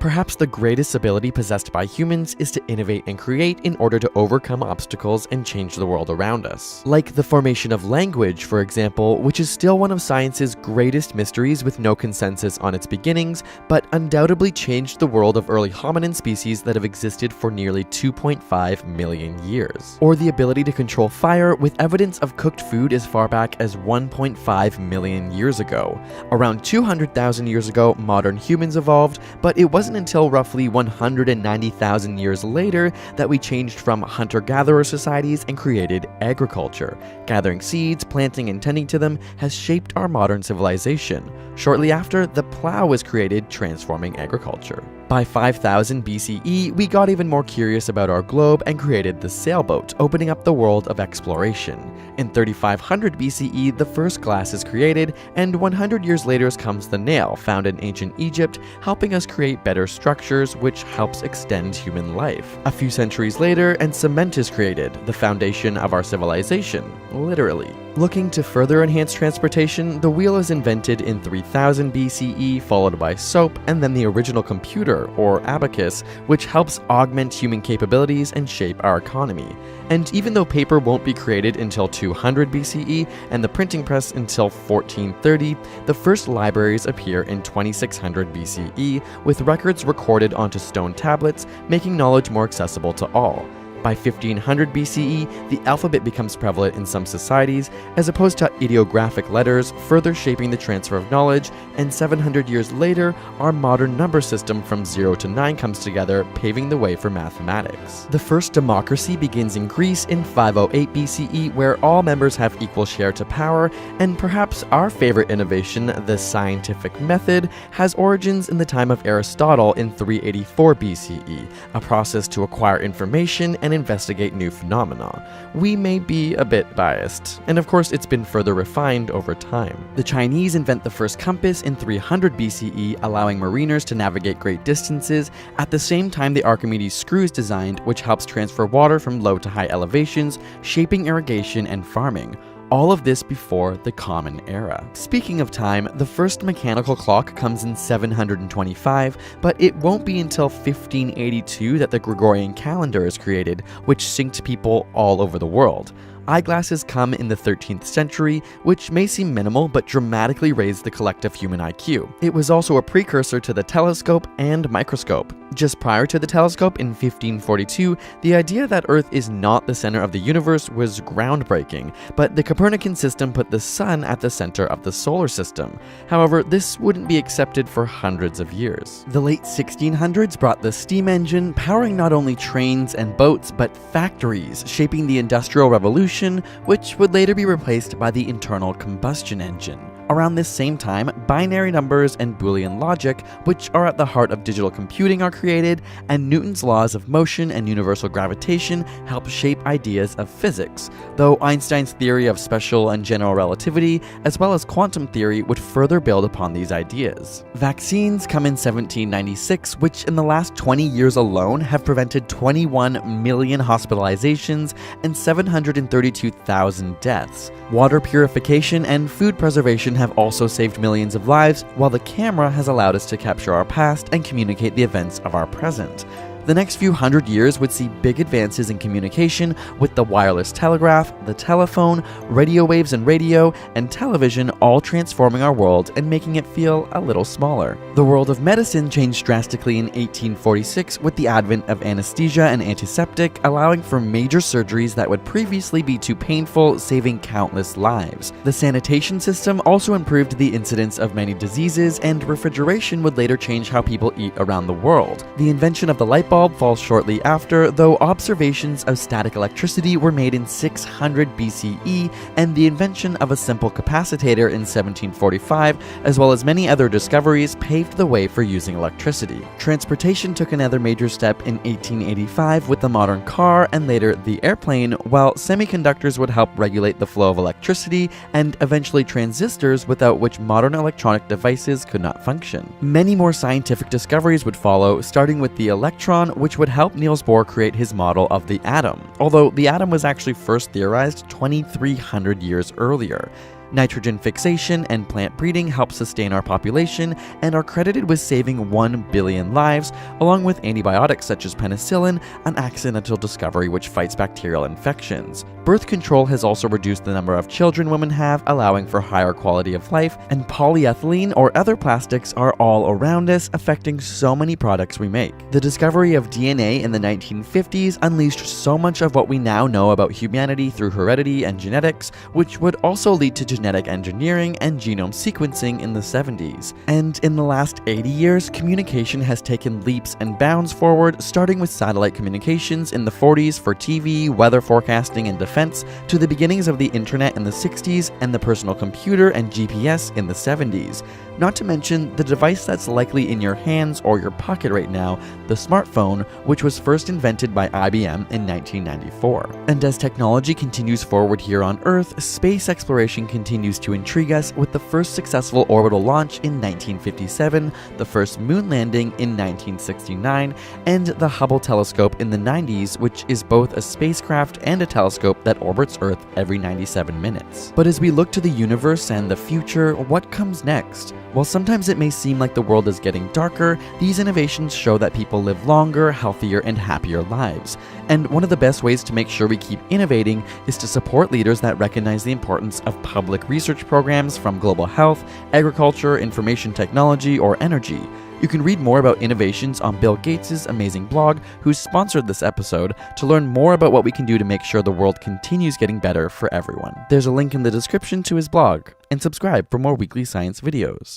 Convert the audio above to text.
Perhaps the greatest ability possessed by humans is to innovate and create in order to overcome obstacles and change the world around us. Like the formation of language, for example, which is still one of science's greatest mysteries with no consensus on its beginnings, but undoubtedly changed the world of early hominin species that have existed for nearly 2.5 million years. Or the ability to control fire with evidence of cooked food as far back as 1.5 million years ago. Around 200,000 years ago, modern humans evolved, but it wasn't until roughly 190,000 years later that we changed from hunter-gatherer societies and created agriculture. Gathering seeds, planting, and tending to them has shaped our modern civilization. Shortly after, the plow was created, transforming agriculture. By 5000 BCE, we got even more curious about our globe and created the sailboat, opening up the world of exploration. In 3500 BCE, the first glass is created, and 100 years later comes the nail, found in ancient Egypt, helping us create better structures, which helps extend human life. A few centuries later, and cement is created, the foundation of our civilization, literally. Looking to further enhance transportation, the wheel is invented in 3000 BCE, followed by soap, and then the original computer, or abacus, which helps augment human capabilities and shape our economy. And even though paper won't be created until 200 BCE and the printing press until 1430, the first libraries appear in 2600 BCE, with records recorded onto stone tablets, making knowledge more accessible to all. By 1500 BCE, the alphabet becomes prevalent in some societies, as opposed to ideographic letters, further shaping the transfer of knowledge, and 700 years later, our modern number system from 0 to 9 comes together, paving the way for mathematics. The first democracy begins in Greece in 508 BCE, where all members have equal share to power, and perhaps our favorite innovation, the scientific method, has origins in the time of Aristotle in 384 BCE, a process to acquire information and investigate new phenomena. We may be a bit biased, and of course it's been further refined over time. The Chinese invent the first compass in 300 BCE, allowing mariners to navigate great distances. At the same time, the Archimedes screw is designed, which helps transfer water from low to high elevations, shaping irrigation and farming. All of this before the Common Era. Speaking of time, the first mechanical clock comes in 725, but it won't be until 1582 that the Gregorian calendar is created, which synced people all over the world. Eyeglasses come in the 13th century, which may seem minimal but dramatically raised the collective human IQ. It was also a precursor to the telescope and microscope. Just prior to the telescope in 1542, the idea that Earth is not the center of the universe was groundbreaking, but the Copernican system put the sun at the center of the solar system. However, this wouldn't be accepted for hundreds of years. The late 1600s brought the steam engine, powering not only trains and boats, but factories, shaping the Industrial Revolution, which would later be replaced by the internal combustion engine. Around this same time, binary numbers and Boolean logic, which are at the heart of digital computing, are created, and Newton's laws of motion and universal gravitation help shape ideas of physics, though Einstein's theory of special and general relativity, as well as quantum theory, would further build upon these ideas. Vaccines come in 1796, which in the last 20 years alone have prevented 21 million hospitalizations and 732,000 deaths. Water purification and food preservation have also saved millions of lives, while the camera has allowed us to capture our past and communicate the events of our present. The next few hundred years would see big advances in communication, with the wireless telegraph, the telephone, radio waves and radio, and television all transforming our world and making it feel a little smaller. The world of medicine changed drastically in 1846 with the advent of anesthesia and antiseptic, allowing for major surgeries that would previously be too painful, saving countless lives. The sanitation system also improved the incidence of many diseases, and refrigeration would later change how people eat around the world. The invention of the light bulb falls shortly after, though observations of static electricity were made in 600 BCE, and the invention of a simple capacitor in 1745, as well as many other discoveries, paved the way for using electricity. Transportation took another major step in 1885 with the modern car and later the airplane, while semiconductors would help regulate the flow of electricity, and eventually transistors, without which modern electronic devices could not function. Many more scientific discoveries would follow, starting with the electron, which would help Niels Bohr create his model of the atom, although the atom was actually first theorized 2,300 years earlier. Nitrogen fixation and plant breeding help sustain our population and are credited with saving 1 billion lives, along with antibiotics such as penicillin, an accidental discovery which fights bacterial infections. Birth control has also reduced the number of children women have, allowing for higher quality of life, and polyethylene or other plastics are all around us, affecting so many products we make. The discovery of DNA in the 1950s unleashed so much of what we now know about humanity through heredity and genetics, which would also lead to genetic engineering and genome sequencing in the 70s. And in the last 80 years, communication has taken leaps and bounds forward, starting with satellite communications in the 40s for TV, weather forecasting, and defense, to the beginnings of the internet in the 60s and the personal computer and GPS in the 70s. Not to mention the device that's likely in your hands or your pocket right now, the smartphone, which was first invented by IBM in 1994. And as technology continues forward here on Earth, space exploration continues to intrigue us, with the first successful orbital launch in 1957, the first moon landing in 1969, and the Hubble telescope in the 90s, which is both a spacecraft and a telescope that orbits Earth every 97 minutes. But as we look to the universe and the future, what comes next? While sometimes it may seem like the world is getting darker, these innovations show that people live longer, healthier, and happier lives. And one of the best ways to make sure we keep innovating is to support leaders that recognize the importance of public research programs from global health, agriculture, information technology, or energy. You can read more about innovations on Bill Gates' amazing blog, who's sponsored this episode, to learn more about what we can do to make sure the world continues getting better for everyone. There's a link in the description to his blog, and subscribe for more weekly science videos.